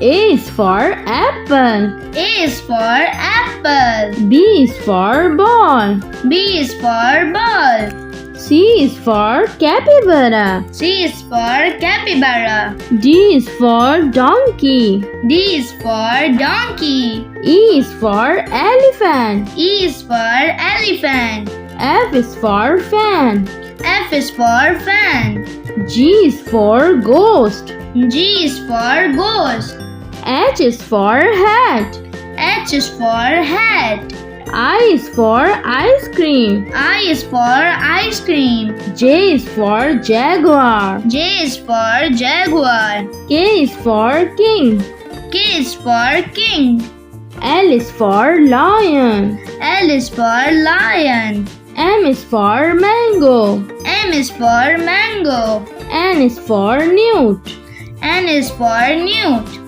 A is for apple. A is for apple. B is for ball. B is for ball. C is for capybara. C is for capybara. D is for donkey. D is for donkey. E is for elephant. E is for elephant. F is for fan. F is for fan. G is for ghost. G is for ghost. H is for hat. H is for hat. I is for ice cream. I is for ice cream. J is for jaguar. J is for jaguar. K is for king. K is for king. L is for lion. L is for lion. M is for mango. M is for mango. N is for newt. N is for newt.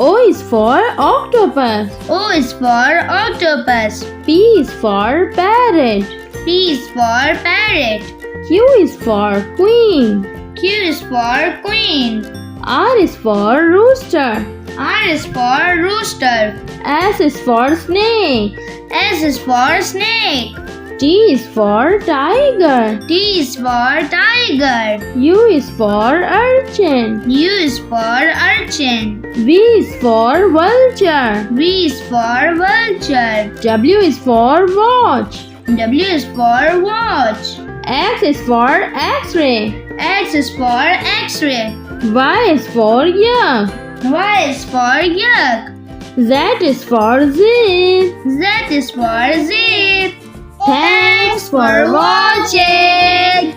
O is for octopus. O is for octopus. P is for parrot. P is for parrot. Q is for queen. Q is for queen. R is for rooster. R is for rooster. S is for snake. S is for snake. T is for tiger. T is for tiger. U is for urchin. U is for urchin. V is for vulture. V is for vulture. W is for watch. W is for watch. X is for x-ray. X is for x-ray. Y is for yak. Y is for yak. Z is for zip. Z is for zip. Thanks for watching.